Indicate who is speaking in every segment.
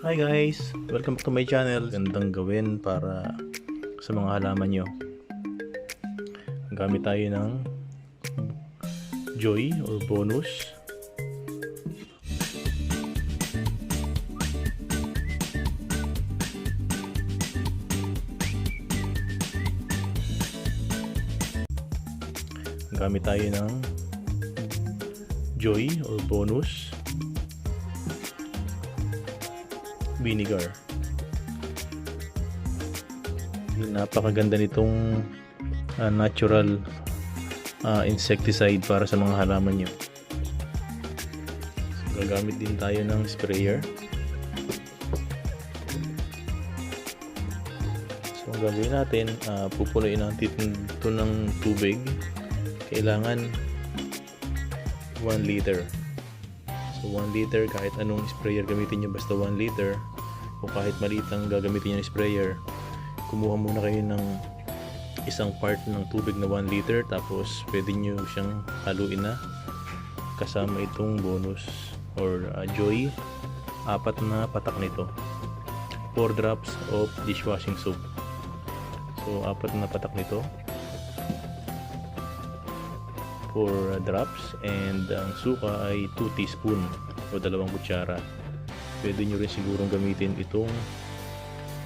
Speaker 1: Hi guys! Welcome to my channel. Gandang gawin para sa mga halaman nyo. Gamit tayo ng joy or bonus. Gamit tayo ng joy or bonus vinegar. Napakaganda nitong natural insecticide para sa mga halaman nyo. So, gagamit din tayo ng sprayer. So ang gagawin natin, pupunuin natin ito ng tubig. Kailangan 1 liter. So 1 liter, kahit anong sprayer gamitin nyo, basta 1 liter. O kahit maliit ang gagamitin nyo ng sprayer, kumuha muna kayo ng isang part ng tubig na 1 liter, tapos pwede nyo siyang haluin na kasama itong bonus or joy. 4 na patak nito, 4 drops of dishwashing soap. So 4 na patak nito, 4 drops, and ang suka ay 2 teaspoon o 2 kutsara. Pwede nyo rin sigurong gamitin itong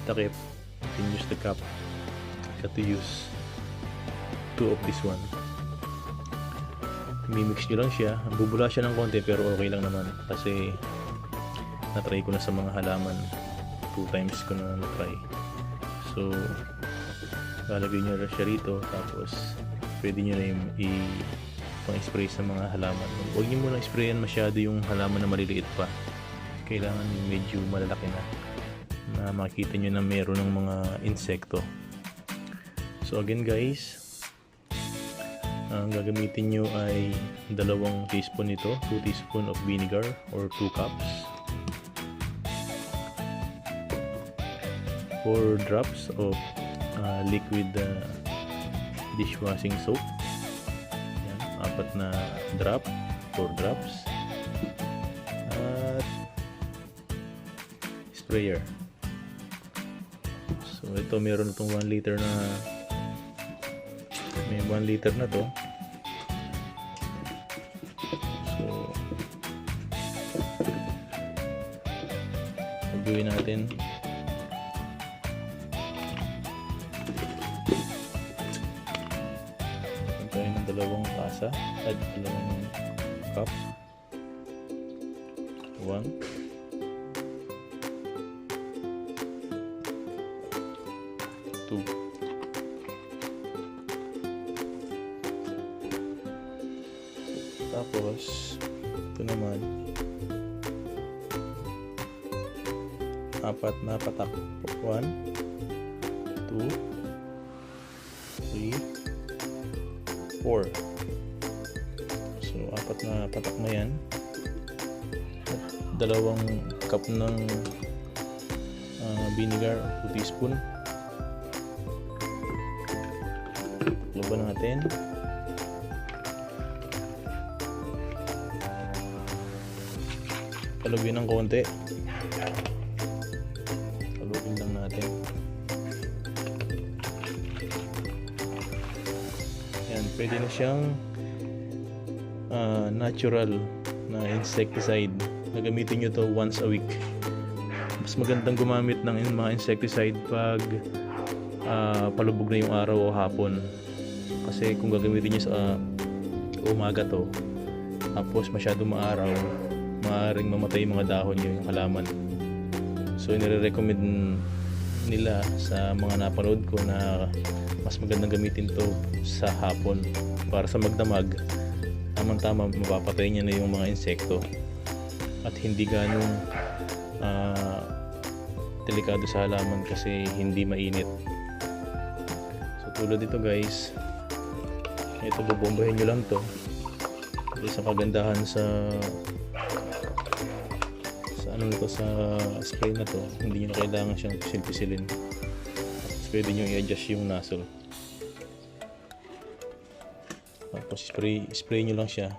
Speaker 1: takip. You can use the cup. Got to use 2 of this one. Mimix nyo lang siya. Bubula siya ng konti pero okay lang naman, kasi natry ko na sa mga halaman. 2 times ko na natry. So lalagay nyo rin siya rito, tapos pwede nyo na pang-spray sa mga halaman. Huwag nyo muna sprayan masyado yung halaman na maliliit pa. Kailangan medyo malalaki na makita nyo na meron ng mga insekto. So again guys, ang gagamitin nyo ay 2 teaspoon nito, 2 teaspoon of vinegar or 2 cups, 4 drops of liquid dishwashing soap. Yan, 4 na drop, 4 drops, at sprayer. So ito, meron itong 1 liter na, may 1 liter na to. So gagawin natin, tayo ng 2 tasa at 2 cup. 1, 2, tapos ito naman 4 na patak. 1, 2, 3, 4. So 4 na patak na yan, at 2 cup ng vinegar, 2 teaspoon. Takloban natin. Kalugin ng konti. Kalugin lang natin. Yan, pwede na siyang natural na insecticide. Gagamitin nyo to once a week. Mas magandang gumamit ng mga insecticide pag palubog na yung araw o hapon, kasi kung gagamitin nyo sa umaga to, tapos masyado maaraw, maaaring mamatay yung mga dahon nyo, yung halaman. So nire-recommend nila sa mga napanood ko na mas magandang gamitin to sa hapon para sa magdamag. Tamang-tama, mapapatay niya na yung mga insekto at hindi ganong delikado sa halaman kasi hindi mainit. So tulad dito guys, ito, bubombahin nyo lang to. Ito sa kagandahan sa ano nito, sa spray na to, hindi nyo na kailangan siyang pisil-pisilin. Tapos pwede nyo i-adjust yung nozzle. Tapos spray nyo lang siya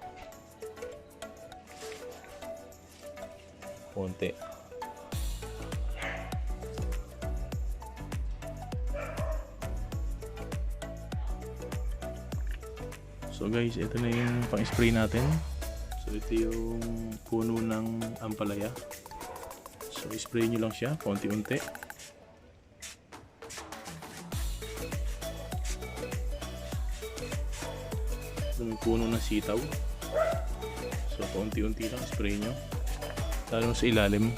Speaker 1: konti. So guys, ito na yung pang-spray natin. So ito yung puno ng ampalaya. So spray nyo lang siya paunti-unti. Ito yung puno ng sitaw. So paunti-unti lang spray nyo, lalo sa ilalim.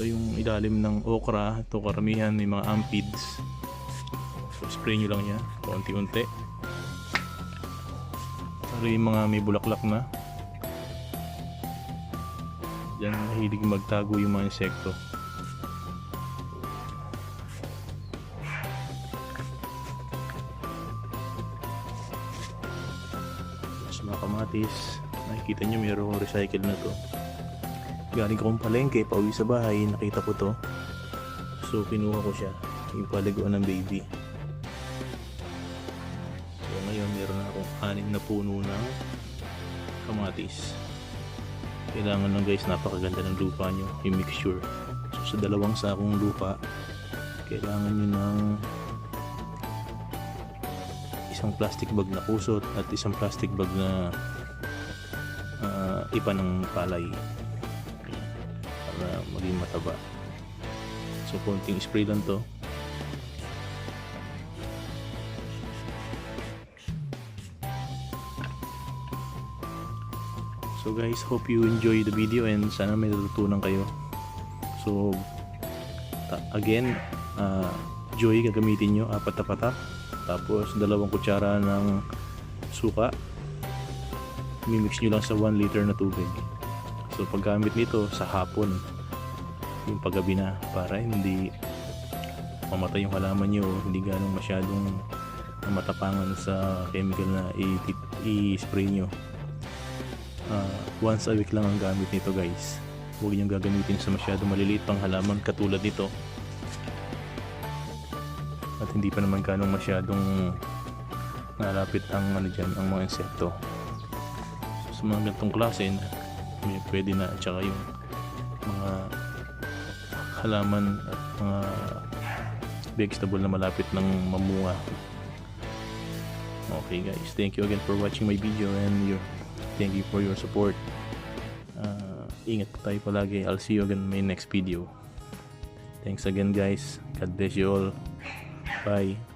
Speaker 1: Ito yung ilalim ng okra. Ito karamihan may mga ampids. So spray nyo lang niya paunti-unti. Pero yung mga may bulaklak na, diyan mahilig magtago yung mga insekto. Sa mga kamatis, nakikita nyo mayroong recycle na to. Galing ko kong palengke, pauwi sa bahay, nakita ko to. So kinuha ko siya, yung paliguan ng baby. So ngayon meron na akong 6 na puno ng kamatis. Kailangan lang guys, napakaganda ng lupa nyo, yung mixture. So sa 2 sakong lupa, kailangan nyo ng isang plastic bag na kusot at isang plastic bag na ipa ng palay para maging mataba. So konting spray lang to. So guys, hope you enjoy the video and sana may natutunan kayo. So again, Joy gagamitin nyo 4 na patak, tapos 2 kutsara ng suka. Mimix nyo lang sa 1 liter na tubig. So paggamit nito sa hapon, yung paggabi na, para hindi mamatay yung halaman nyo, hindi ganong masyadong matapangan sa chemical na i-spray nyo. Once a week lang ang gamit nito guys. Huwag nyo gagamitin sa masyadong maliliit pang halaman katulad nito, at hindi pa naman ganong masyadong nalapit ang ang mga insekto. So, sa mga ganitong klase pwede na, at saka yung mga halaman at mga vegetable na malapit ng mamunga. Okay guys, thank you again for watching my video and thank you for your support. Ingat po tayo palagi. I'll see you again in my next video. Thanks again guys. God bless you all. Bye.